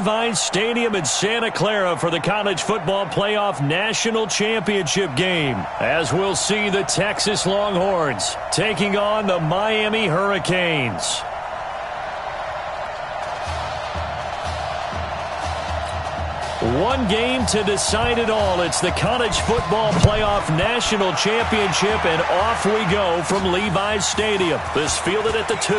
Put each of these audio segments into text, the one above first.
Levi's Stadium in Santa Clara for the College Football Playoff National Championship game, as we'll see the Texas Longhorns taking on the Miami Hurricanes. One game to decide it all. It's the College Football Playoff National Championship, and off we go from Levi's Stadium. This fielded at the 2.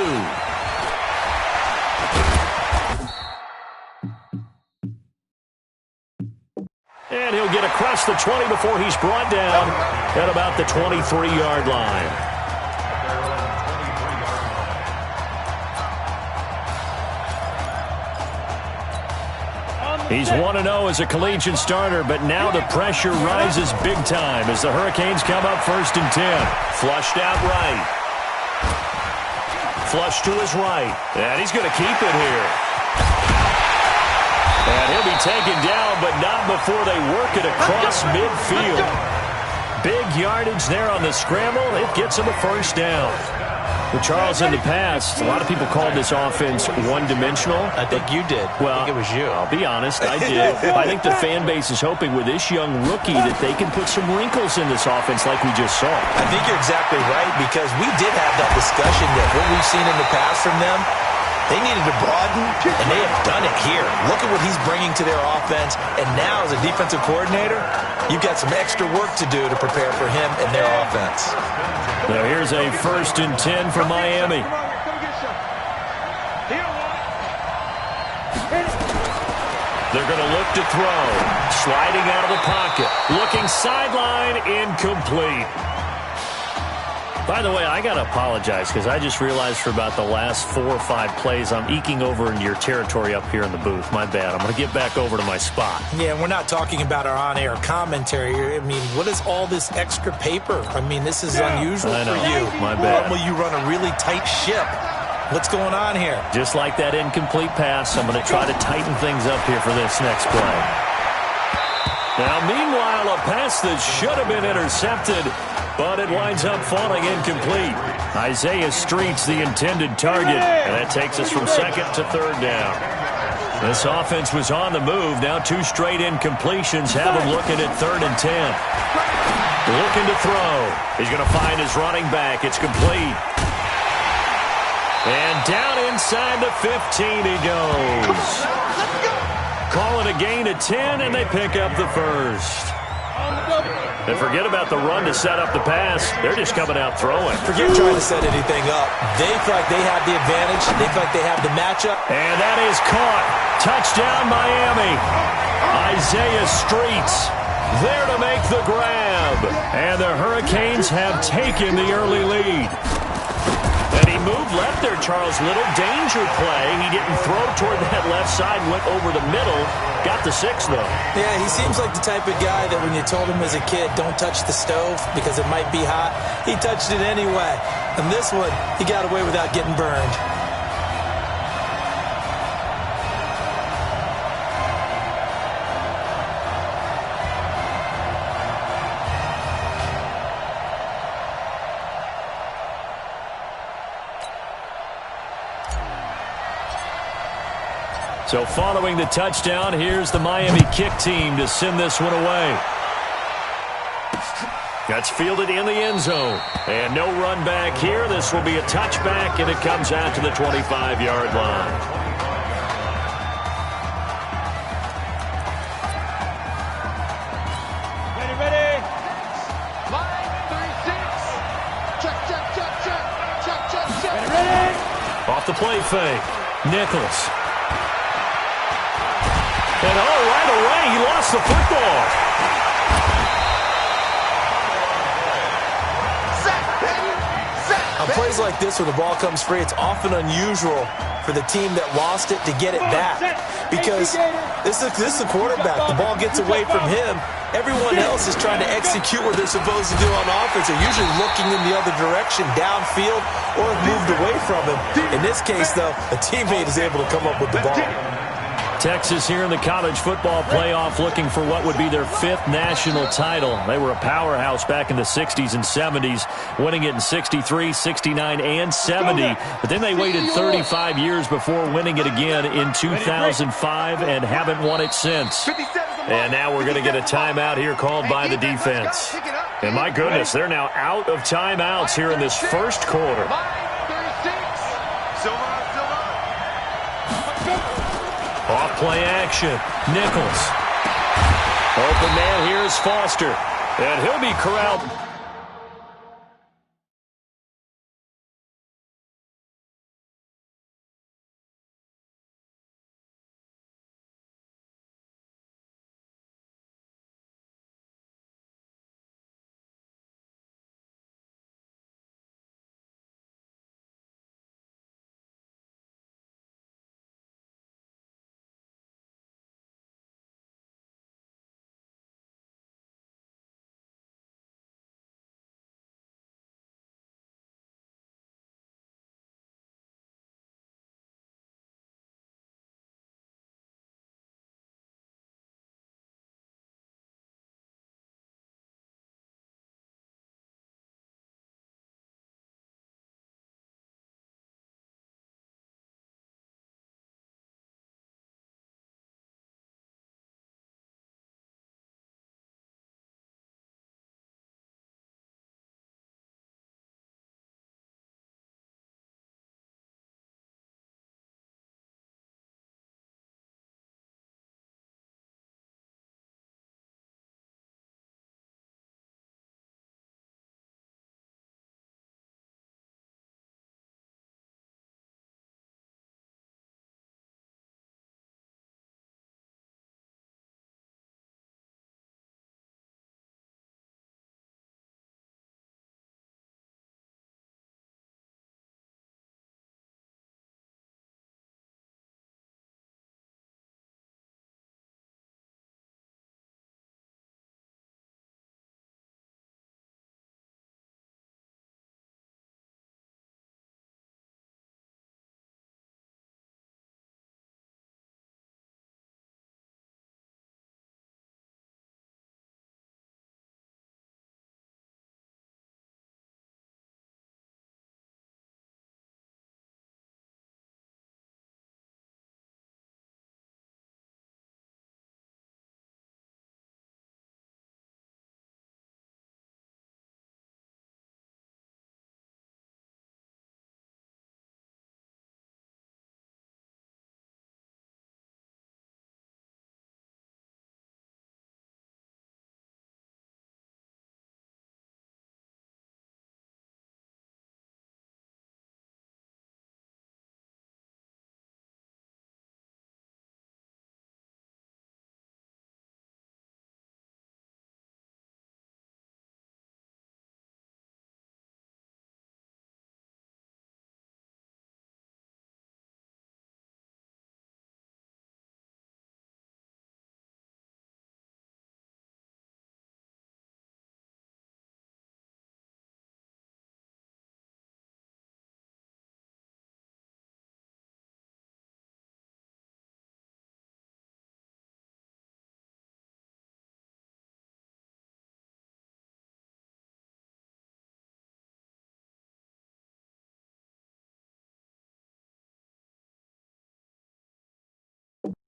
And he'll get across the 20 before he's brought down at about the 23-yard line. He's 1-0 as a collegiate starter, but now the pressure rises big time as the Hurricanes come up 1st and 10. Flushed out right. Flush to his right. And he's going to keep it here. And he'll be taken down, but not before they work it across midfield. Big yardage there on the scramble. It gets him a 1st down. Well, Charles, in the past, a lot of people called this offense one-dimensional. I think you did. Well, I think it was you. I'll be honest, I did. I think the fan base is hoping with this young rookie that they can put some wrinkles in this offense like we just saw. I think you're exactly right, because we did have that discussion that what we've seen in the past from them, they needed to broaden, and they have done it here. Look at what he's bringing to their offense, and now as a defensive coordinator, you've got some extra work to do to prepare for him and their offense. Now here's a 1st and 10 for Miami. They're going to look to throw. Sliding out of the pocket. Looking sideline, incomplete. By the way, I got to apologize because I just realized for about the last 4 or 5 plays, I'm eking over into your territory up here in the booth. My bad. I'm going to get back over to my spot. Yeah, we're not talking about our on-air commentary. I mean, what is all this extra paper? I mean, this is unusual for you. My bad. Normally you run a really tight ship. What's going on here? Just like that incomplete pass, I'm going to try to tighten things up here for this next play. Now, meanwhile, a pass that should have been intercepted, but it winds up falling incomplete. Isaiah Street's the intended target, and that takes us from 2nd to 3rd down. This offense was on the move. Now 2 straight incompletions have him looking at 3rd and 10. Looking to throw. He's going to find his running back. It's complete. And down inside the 15 he goes. Call it a gain of 10, and they pick up the 1st. And forget about the run to set up the pass. They're just coming out throwing. Forget trying to set anything up. They feel like they have the advantage. They feel like they have the matchup. And that is caught. Touchdown, Miami. Isaiah Streets there to make the grab. And the Hurricanes have taken the early lead. And he moved left there, Charles. Little danger play. He didn't throw toward that left side, went over the middle. Got the 6, though. Yeah, he seems like the type of guy that when you told him as a kid, don't touch the stove because it might be hot, he touched it anyway. And this one, he got away without getting burned. So following the touchdown, here's the Miami kick team to send this one away. That's fielded in the end zone. And no run back here. This will be a touchback, and it comes out to the 25-yard line. Ready. 5, 3, 6. Check. Ready. Off the play fake. Nichols. And right away, he lost the football. On plays like this where the ball comes free, it's often unusual for the team that lost it to get it back. Because this is the quarterback. The ball gets away from him. Everyone else is trying to execute what they're supposed to do on offense. They're usually looking in the other direction, downfield, or have moved away from him. In this case, though, a teammate is able to come up with the ball. Texas here in the college football playoff looking for what would be their 5th national title. They were a powerhouse back in the 60s and 70s, winning it in 63, 69, and 70. But then they waited 35 years before winning it again in 2005 and haven't won it since. And now we're going to get a timeout here called by the defense. And my goodness, they're now out of timeouts here in this first quarter. Off play action. Nichols. Open man here is Foster. And he'll be corralled.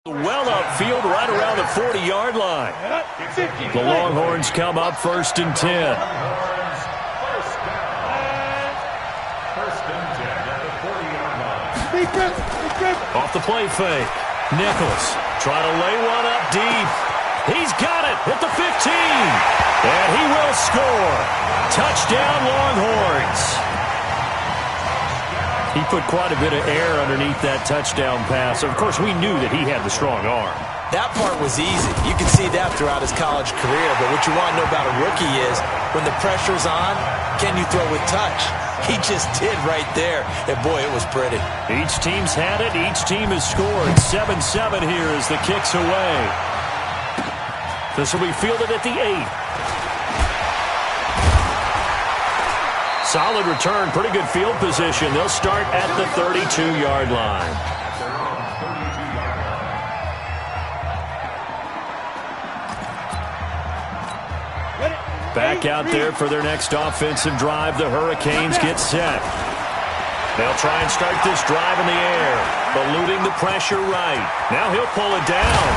Well upfield, right around the 40-yard line. The Longhorns come up 1st and 10. Off the play fake. Nichols trying to lay one up deep. He's got it at the 15. And he will score. Touchdown, Longhorns. He put quite a bit of air underneath that touchdown pass. Of course, we knew that he had the strong arm. That part was easy. You can see that throughout his college career. But what you want to know about a rookie is when the pressure's on, can you throw with touch? He just did right there. And, boy, it was pretty. Each team's had it. Each team has scored. 7-7 here as the kick's away. This will be fielded at the 8. Solid return, pretty good field position. They'll start at the 32-yard line. Back out there for their next offensive drive. The Hurricanes get set. They'll try and start this drive in the air, eluding the pressure right. Now he'll pull it down.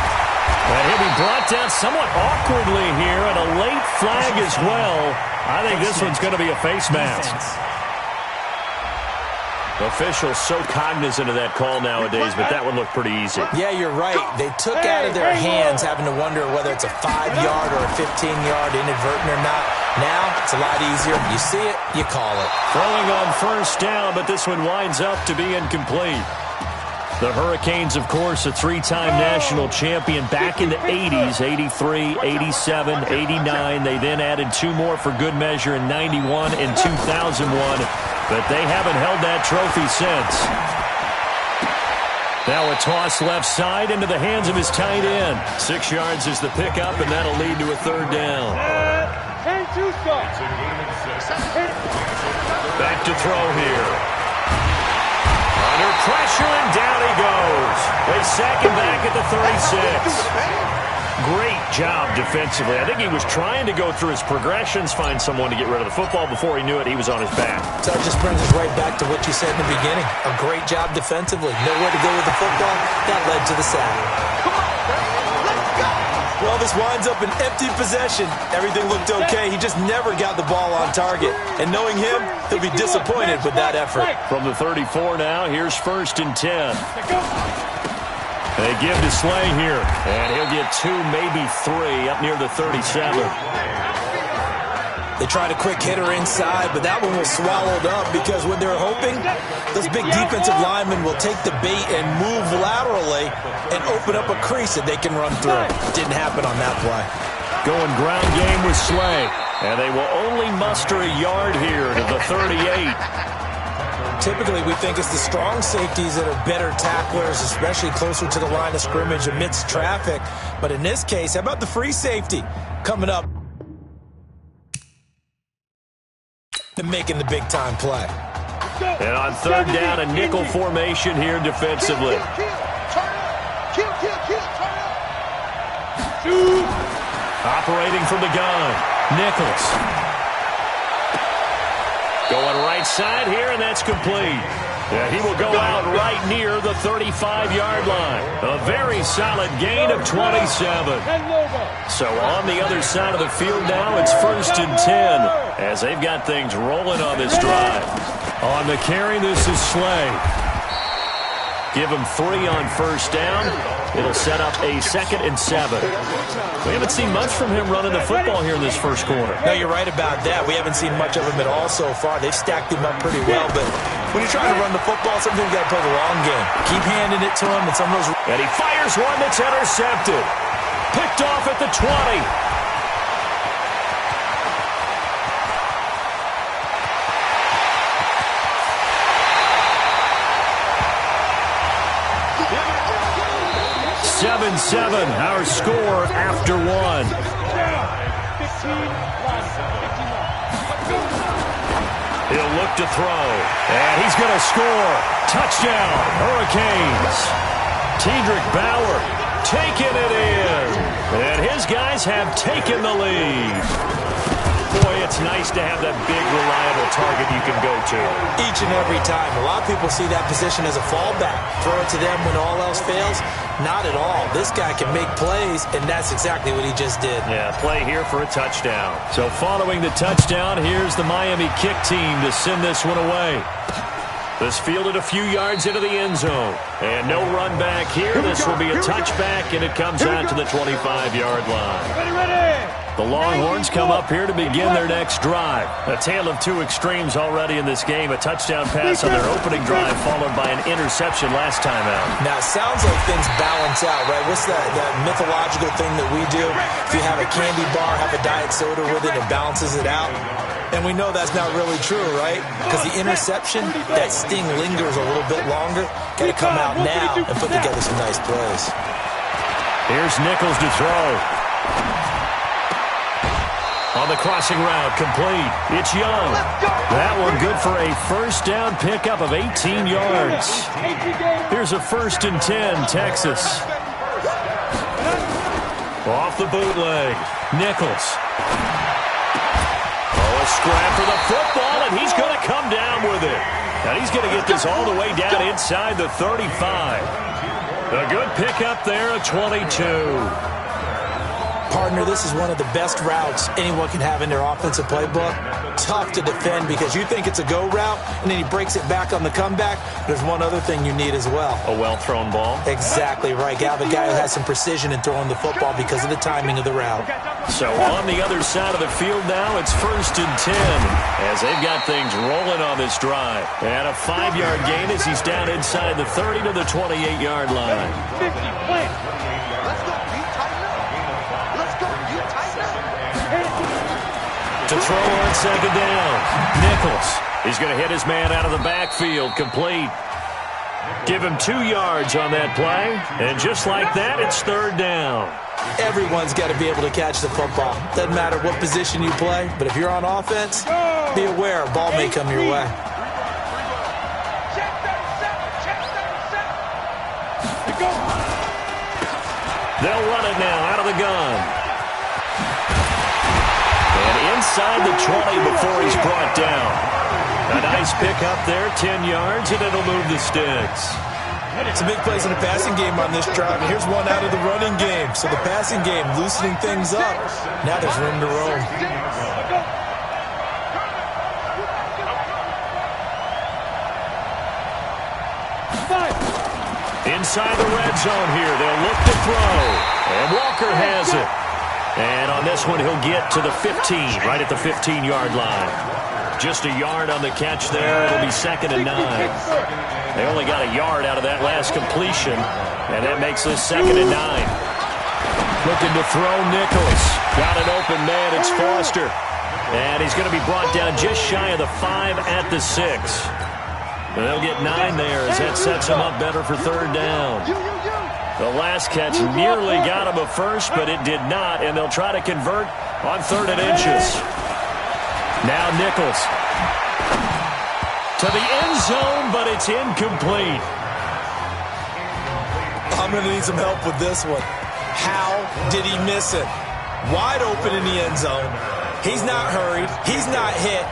And he'll be brought down somewhat awkwardly here, and a late flag as well. I think this one's going to be a face mask. Officials so cognizant of that call nowadays, but that one looked pretty easy. Yeah, you're right. They took out of their hands having to wonder whether it's a 5-yard or a 15-yard inadvertent or not. Now, it's a lot easier. You see it, you call it. Throwing on first down, but this one winds up to be incomplete. The Hurricanes, of course, a 3-time national champion back in the 80s, 83, 87, 89. They then added 2 more for good measure in 91 and 2001, but they haven't held that trophy since. Now a toss left side into the hands of his tight end. 6 yards is the pickup, and that'll lead to a 3rd down. Back to throw here. Under pressure, and down he goes. They sack him back at the 36. Great job defensively. I think he was trying to go through his progressions, find someone to get rid of the football. Before he knew it, he was on his back. So it just brings us right back to what you said in the beginning. A great job defensively. Nowhere to go with the football. That led to the sack. Well, this winds up an empty possession. Everything looked okay. He just never got the ball on target. And knowing him, he'll be disappointed with that effort. From the 34 now, here's 1st and 10. They give to Slay here, and he'll get 2, maybe 3, up near the 37. They tried a quick hitter inside, but that one was swallowed up because what they're hoping, those big defensive linemen will take the bait and move laterally and open up a crease that they can run through. Didn't happen on that play. Going ground game with Slay, and they will only muster a yard here to the 38. Typically, we think it's the strong safeties that are better tacklers, especially closer to the line of scrimmage amidst traffic. But in this case, how about the free safety coming up and making the big-time play? And on 3rd down, a nickel formation here defensively. Operating from the gun, Nichols. Going right side here, and that's complete. Yeah, he will go out right near the 35-yard line. A very solid gain of 27. So on the other side of the field now, it's 1st and 10 as they've got things rolling on this drive. On the carry, this is Slay. Give him 3 on 1st down. It'll set up a 2nd and 7. We haven't seen much from him running the football here in this 1st quarter. No, you're right about that. We haven't seen much of him at all so far. They've stacked him up pretty well, but when you're trying to run the football, sometimes you got to play the long game. Keep handing it to him, and some of those... And he fires one that's intercepted. Picked off at the 20. Our score after 1. He'll look to throw, and he's going to score. Touchdown, Hurricanes. Tedrick Bauer taking it in, and his guys have taken the lead. Boy, it's nice to have that big, reliable target you can go to. Each and every time. A lot of people see that position as a fallback. Throw it to them when all else fails. Not at all. This guy can make plays, and that's exactly what he just did. Yeah, play here for a touchdown. So following the touchdown, here's the Miami kick team to send this one away. This fielded a few yards into the end zone. And no run back here. This will be a touchback, and it comes out to the 25-yard line. Ready. The Longhorns come up here to begin their next drive. A tale of 2 extremes already in this game. A touchdown pass on their opening drive followed by an interception last time out. Now, it sounds like things balance out, right? What's that mythological thing that we do? If you have a candy bar, have a diet soda with it, it balances it out. And we know that's not really true, right? Because the interception, that sting lingers a little bit longer. Got to come out now and put together some nice plays. Here's Nichols to throw. On the crossing route, complete. It's Young. That one good for a 1st down pickup of 18 yards. Here's a 1st and 10, Texas. Off the bootleg. Nichols. scrap for the football, and he's going to come down with it. And he's going to get this all the way down inside the 35. A good pickup there, a 22. Partner, this is one of the best routes anyone can have in their offensive playbook. Tough to defend because you think it's a go route, and then he breaks it back on the comeback. There's one other thing you need as well. A well-thrown ball? Exactly right. You have a guy who has some precision in throwing the football because of the timing of the route. So on the other side of the field now, it's 1st and 10 as they've got things rolling on this drive. And a 5-yard gain as he's down inside the 30 to the 28-yard line. To throw on 2nd down. Nichols. He's going to hit his man out of the backfield. Complete. Give him 2 yards on that play. And just like that, it's 3rd down. Everyone's got to be able to catch the football. Doesn't matter what position you play, but if you're on offense, be aware a ball may come your way. They'll run it now out of the gun. And inside the 20 before he's brought down. A nice pickup there, 10 yards, and it'll move the sticks. Some big plays in the passing game on this drive, and here's one out of the running game. So the passing game loosening things up. Now there's room to roam. Inside the red zone here, they'll look to throw. And Walker has it. And on this one, he'll get to the 15, right at the 15-yard line. Just a yard on the catch there. It'll be 2nd and 9. They only got a yard out of that last completion, and that makes this 2nd and 9. Looking to throw Nichols. Got an open man. It's Foster. And he's going to be brought down just shy of the 5 at the 6. And they'll get 9 there as that sets him up better for 3rd down. The last catch nearly got him a first, but it did not, and they'll try to convert on 3rd and inches. Now Nichols to the end zone, but it's incomplete. I'm going to need some help with this one. How did he miss it? Wide open in the end zone. He's not hurried. He's not hit.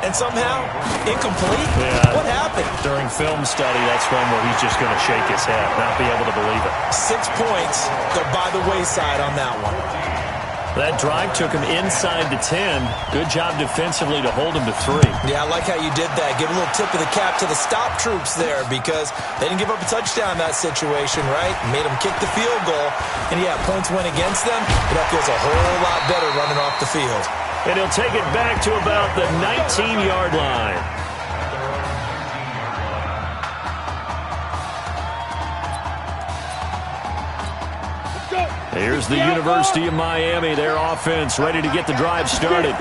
And somehow, incomplete? Yeah. What happened? During film study, that's one where he's just going to shake his head, not be able to believe it. 6 points. They're by the wayside on that one. That drive took him inside the 10. Good job defensively to hold him to 3. Yeah, I like how you did that. Give a little tip of the cap to the stop troops there because they didn't give up a touchdown in that situation, right? Made them kick the field goal. And yeah, points went against them, but that feels a whole lot better running off the field. And he'll take it back to about the 19-yard line. Here's the University of Miami, their offense ready to get the drive started.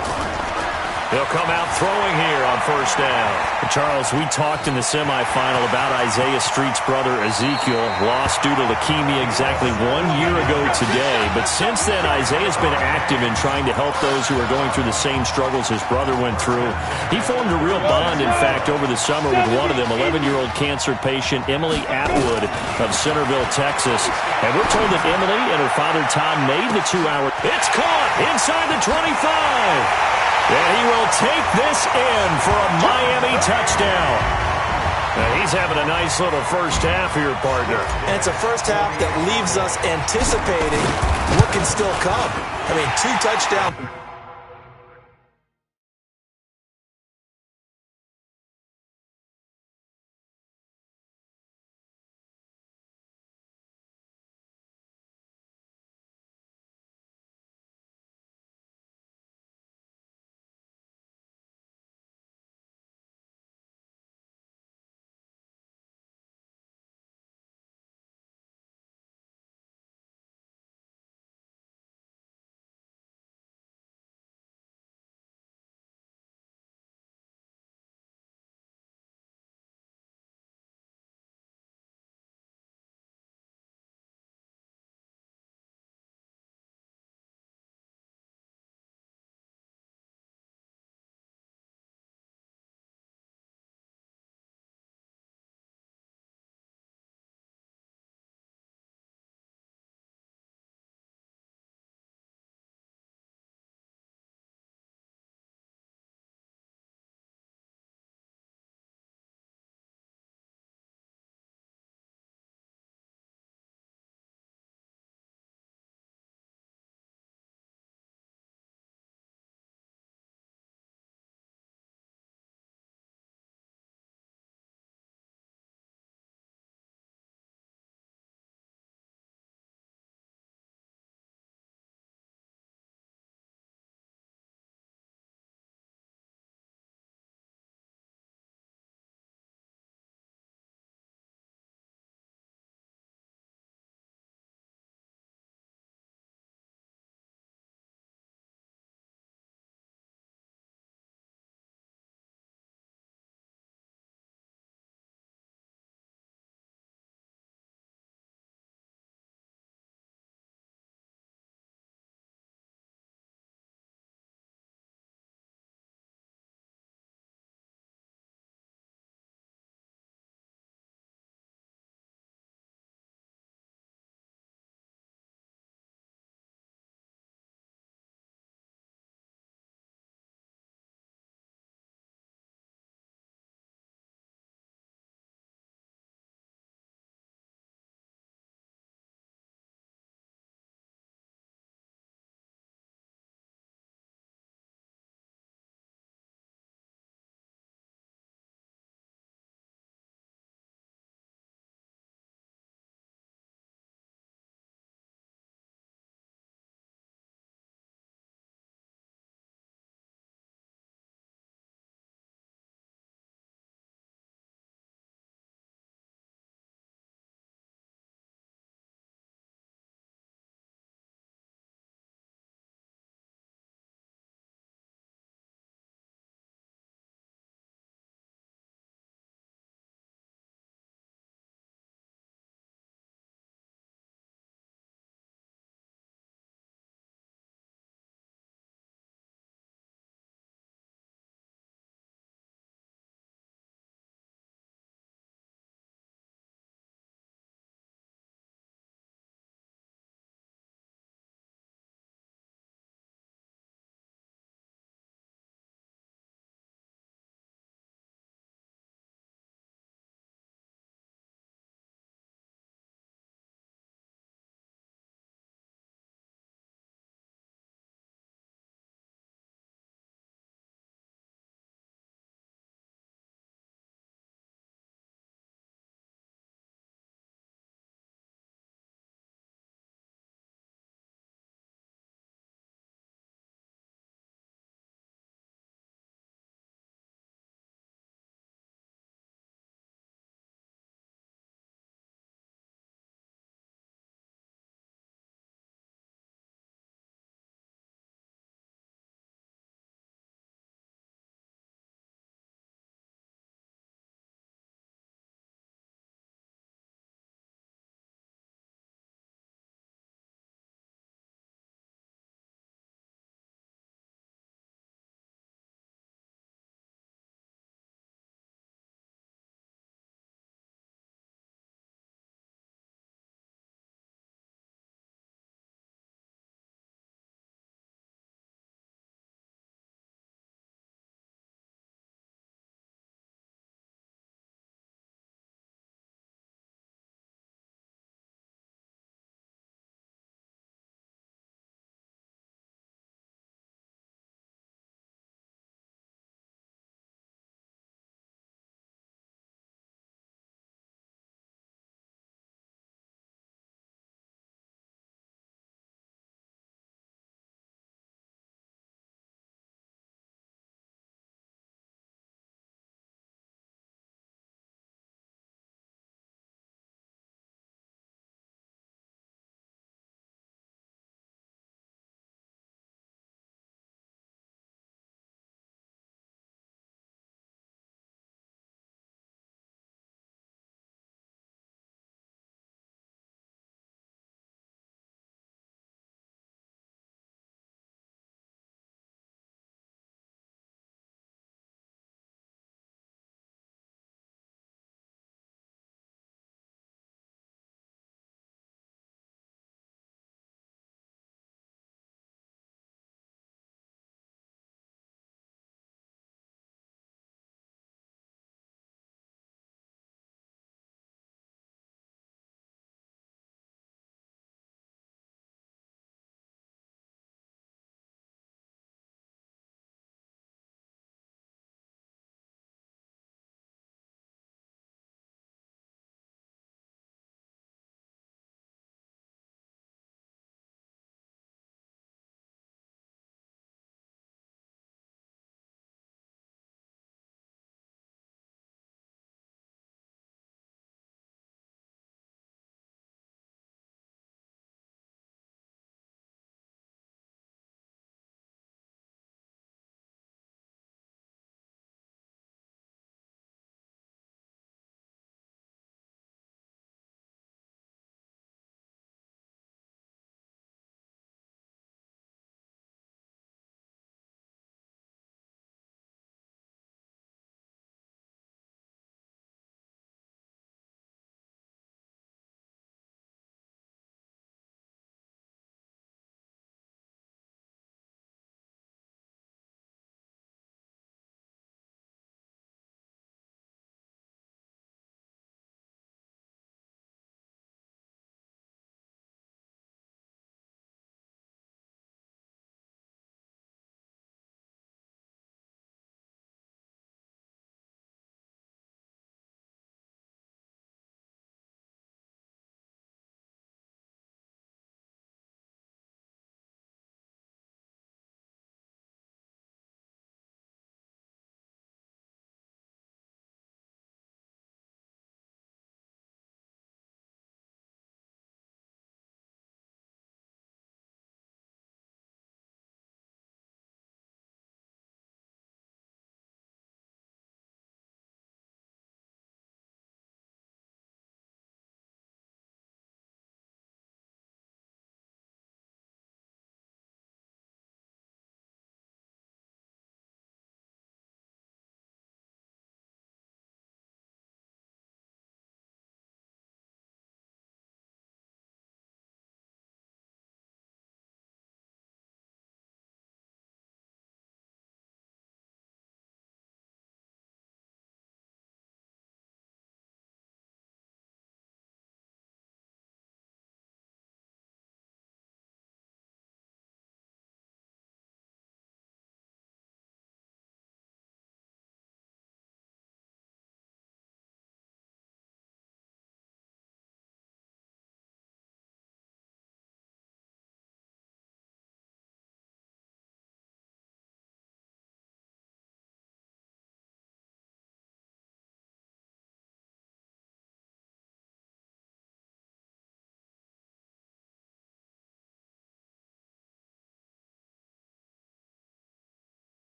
They'll come out throwing here on 1st down. Charles, we talked in the semifinal about Isaiah Street's brother Ezekiel, lost due to leukemia exactly 1 year ago today. But since then, Isaiah's been active in trying to help those who are going through the same struggles his brother went through. He formed a real bond, in fact, over the summer with one of them, 11-year-old cancer patient Emily Atwood of Centerville, Texas. And we're told that Emily and her father Tom made the 2-hour. It's caught inside the 25. And he will take this in for a Miami touchdown. Now he's having a nice little first half here, partner. And it's a first half that leaves us anticipating what can still come. I mean, 2 touchdowns.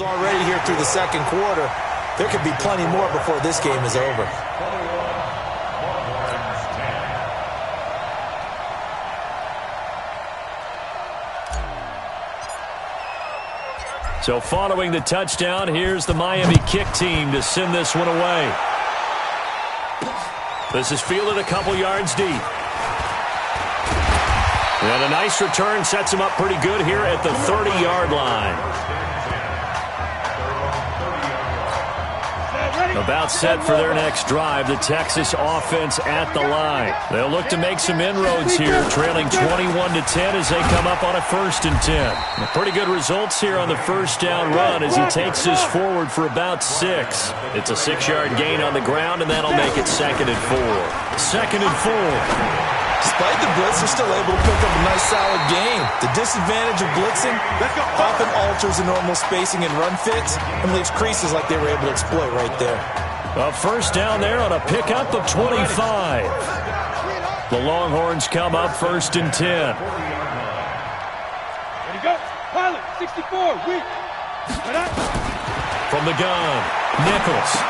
Already here through the second quarter. There could be plenty more before this game is over. So following the touchdown, here's the Miami kick team to send this one away. This is fielded a couple yards deep. And a nice return sets him up pretty good here at the 30-yard line. About set for their next drive, the Texas offense at the line. They'll look to make some inroads here, trailing 21-10 as they come up on a 1st and 10. Pretty good results here on the first down run as he takes this forward for about 6. It's a 6-yard gain on the ground, and that'll make it 2nd and 4. 2nd and 4. Despite the blitz, they're still able to pick up a nice solid gain. The disadvantage of blitzing often alters the normal spacing and run fits and leaves creases like they were able to exploit right there. A first down there on a pickup of 25. The Longhorns come up 1st and 10. Ready to go. Pilot, 64, weak. From the gun, Nichols.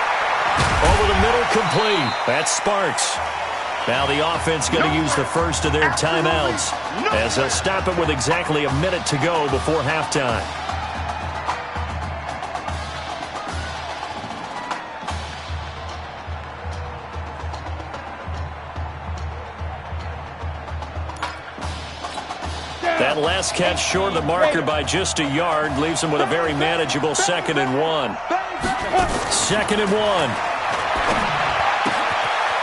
Over the middle, complete. That's Sparks. Now the offense going to use the first of their timeouts as they'll stop it with exactly a minute to go before halftime. That last catch short of the marker by just a yard leaves him with a very manageable 2nd and 1. 2nd and 1.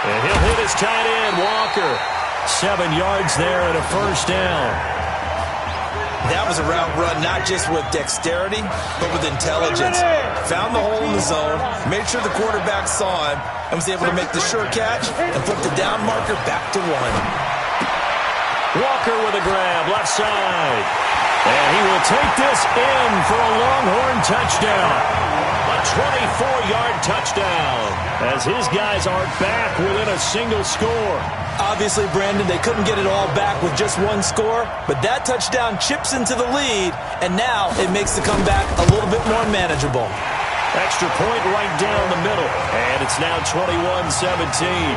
And he'll hit his tight end, Walker. 7 yards there and a first down. That was a route run not just with dexterity, but with intelligence. Found the hole in the zone, made sure the quarterback saw him, and was able to make the sure catch and flip the down marker back to 1. Walker with a grab, left side. And he will take this in for a Longhorn touchdown. A 24-yard touchdown as his guys are back within a single score. Obviously, Brandon, they couldn't get it all back with just one score, but that touchdown chips into the lead, and now it makes the comeback a little bit more manageable. Extra point right down the middle, and it's now 21-17.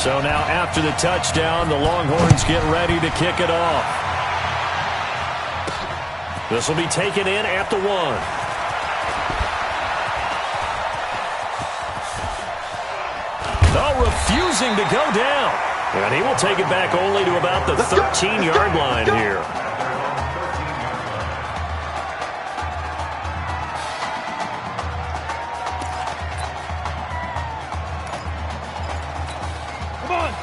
So now after the touchdown, the Longhorns get ready to kick it off. This will be taken in at the 1. Oh, refusing to go down. And he will take it back only to about the 13-yard line here.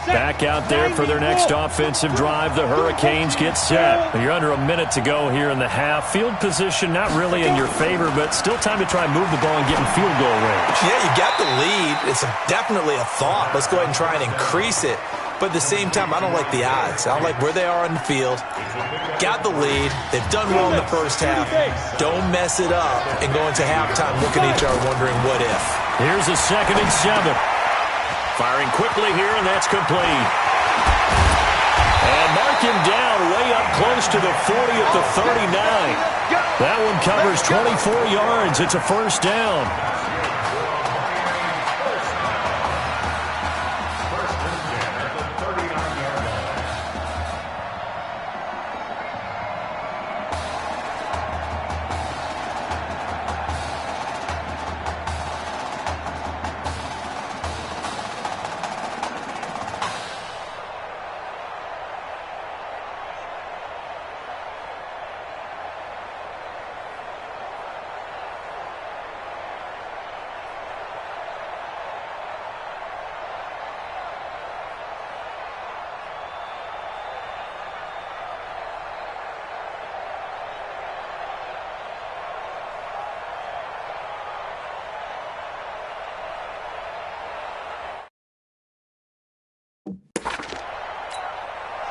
Back out there for their next offensive drive. The Hurricanes get set. You're under a minute to go here in the half. Field position not really in your favor, but still time to try and move the ball and get in field goal range. Yeah, you got the lead. It's definitely a thought. Let's go ahead and try and increase it. But at the same time, I don't like the odds. I don't like where they are on the field. Got the lead. They've done well in the first half. Don't mess it up and go into halftime looking at each other wondering what if. Here's a 2nd and 7. Firing quickly here, and that's complete. And mark him down way up close to the 40 at the 39. That one covers 24 yards. It's a first down.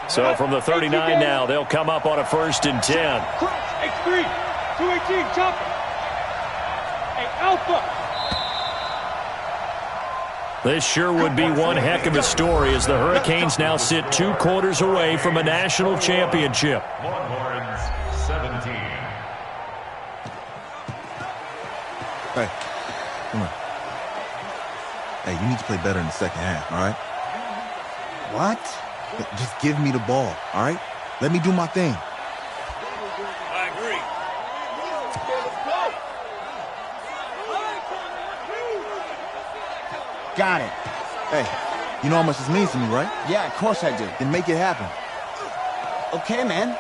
So from the 39 now, they'll come up on a 1st and 10. X3, 218, chopper. Hey, Alpha. This sure would be one heck of a story as the Hurricanes now sit 2 quarters away from a national championship. Longhorns 17. Hey, come on. Hey, you need to play better in the second half, all right? What? Just give me the ball, all right? Let me do my thing. I agree. Got it. Hey, you know how much this means to me, right? Yeah, of course I do. Then make it happen. Okay, man.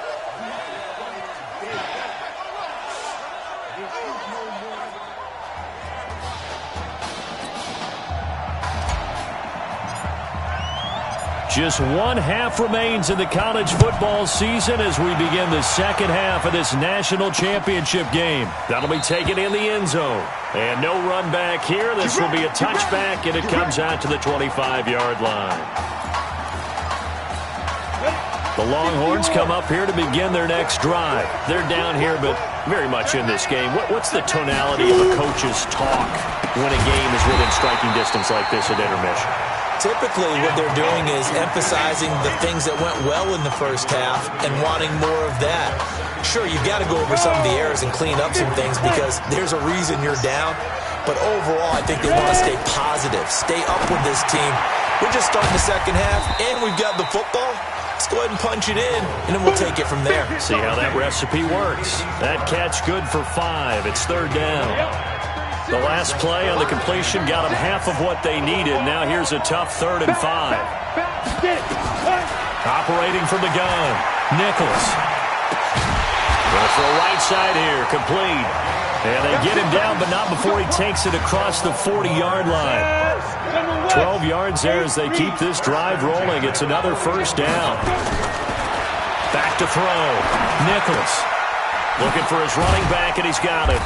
Just 1 half remains in the college football season as we begin the second half of this national championship game. That'll be taken in the end zone. And no run back here. This will be a touchback, and it comes out to the 25-yard line. The Longhorns come up here to begin their next drive. They're down here, but very much in this game. What's the tonality of a coach's talk when a game is within striking distance like this at intermission? Typically, what they're doing is emphasizing the things that went well in the first half and wanting more of that. Sure, you've got to go over some of the errors and clean up some things because there's a reason you're down. But overall, I think they want to stay positive, stay up with this team. We're just starting the second half, and we've got the football. Let's go ahead and punch it in, and then we'll take it from there. See how that recipe works. That catch good for 5. It's third down. The last play on the completion got them half of what they needed. Now here's a tough 3rd and 5. Operating from the gun, Nichols. Going for a right side here, complete. And they get him down, but not before he takes it across the 40-yard line. 12 yards there as they keep this drive rolling. It's another first down. Back to throw, Nichols. Looking for his running back, and he's got it.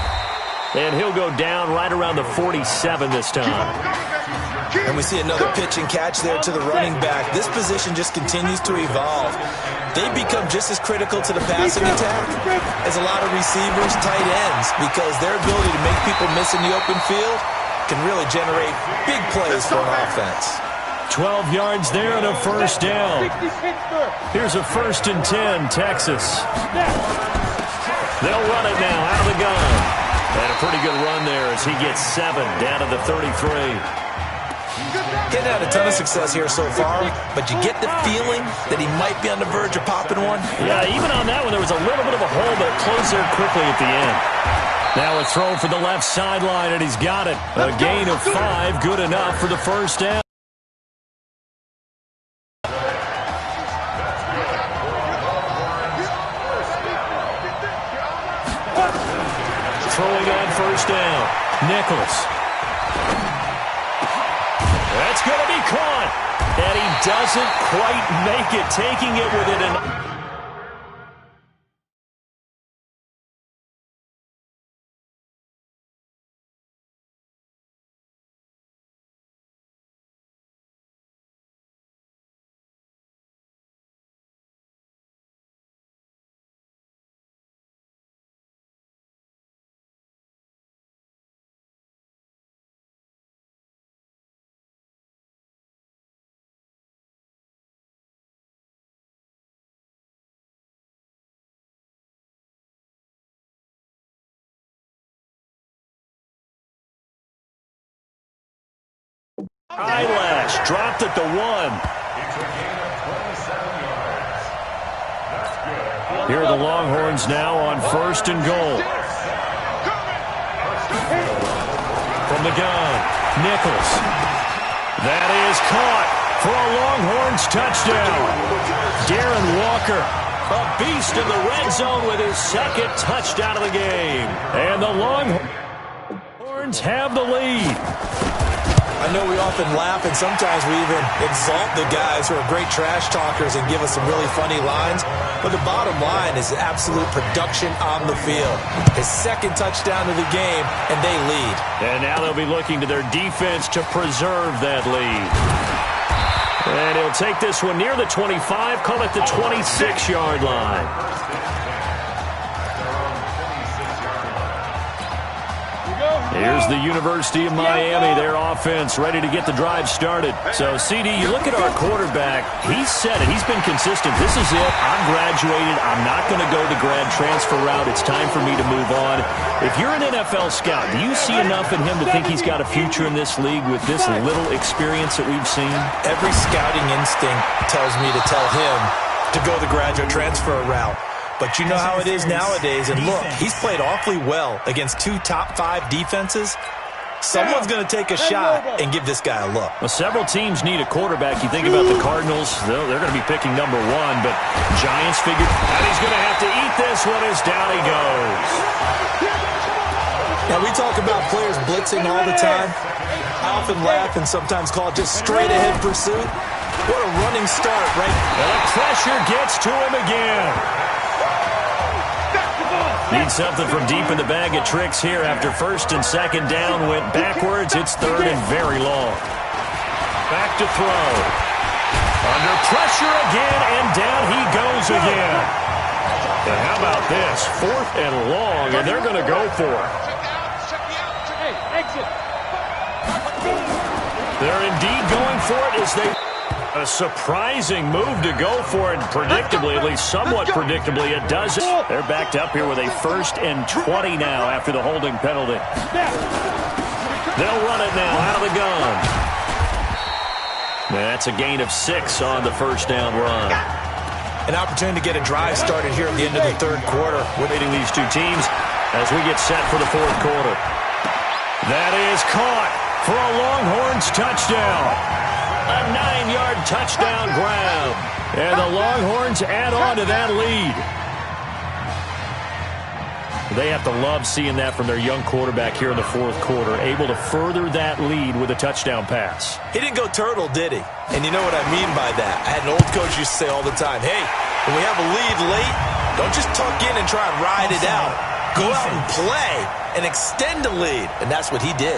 And he'll go down right around the 47 this time. And we see another pitch and catch there to the running back. This position just continues to evolve. They become just as critical to the passing attack as a lot of receivers, tight ends, because their ability to make people miss in the open field can really generate big plays for an offense. 12 yards there and a first down. Here's a 1st and 10, Texas. They'll run it now out of the gun. And a pretty good run there as he gets 7 down to the 33. Getting had a ton of success here so far, but you get the feeling that he might be on the verge of popping one. Yeah, even on that one, there was a little bit of a hole, but it closed there quickly at the end. Now a throw for the left sideline, and he's got it. A gain of 5, good enough for the first down. Throwing on first down, Nichols. That's going to be caught, and he doesn't quite make it, taking it with it. Eyelash dropped at the 1. Here are the Longhorns now on 1st and goal. From the gun, Nichols. That is caught for a Longhorns touchdown. Darren Walker, a beast in the red zone with his 2nd touchdown of the game. And the Longhorns have the lead. I know we often laugh, and sometimes we even exalt the guys who are great trash talkers and give us some really funny lines. But the bottom line is absolute production on the field. His 2nd touchdown of the game, and they lead. And now they'll be looking to their defense to preserve that lead. And he'll take this one near the 25, call it the 26-yard line. Here's the University of Miami, their offense, ready to get the drive started. So, CD, you look at our quarterback, he's said it. He's been consistent. This is it. I'm graduated. I'm not going to go the grad transfer route. It's time for me to move on. If you're an NFL scout, do you see enough in him to think he's got a future in this league with this little experience that we've seen? Every scouting instinct tells me to tell him to go the graduate transfer route. But you know how it is nowadays. And look, he's played awfully well against 2 top 5 defenses. Someone's going to take a shot and give this guy a look. Well, several teams need a quarterback. You think about the Cardinals, they're going to be picking number 1. But Giants figured that he's going to have to eat this one as down he goes. Now, we talk about players blitzing all the time. I often laugh and sometimes call it just straight-ahead pursuit. What a running start, right? And the pressure gets to him again. Need something from deep in the bag of tricks here after 1st and 2nd down. Went backwards. It's 3rd and very long. Back to throw. Under pressure again, and down he goes again. And how about this? 4th and long, and they're going to go for it. They're indeed going for it as they... A surprising move to go for it, predictably, at least somewhat predictably, it does it. They're backed up here with a 1st and 20 now after the holding penalty. They'll run it now out of the gun. That's a gain of 6 on the 1st down run. An opportunity to get a drive started here at the end of the 3rd quarter. We're meeting these two teams as we get set for the 4th quarter. That is caught for a Longhorns touchdown. A 9-yard touchdown grab. And the Longhorns add on to that lead. They have to love seeing that from their young quarterback here in the 4th quarter, able to further that lead with a touchdown pass. He didn't go turtle, did he? And you know what I mean by that. I had an old coach used to say all the time, hey, when we have a lead late, don't just tuck in and try and ride it out. Go out and play and extend the lead. And that's what he did.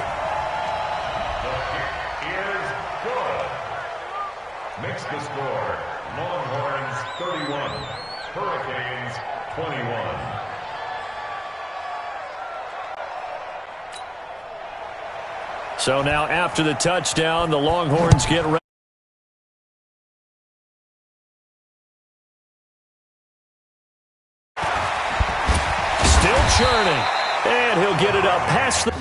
Makes the score, Longhorns 31, Hurricanes 21. So now after the touchdown, the Longhorns get ready. Still churning, and he'll get it up past the...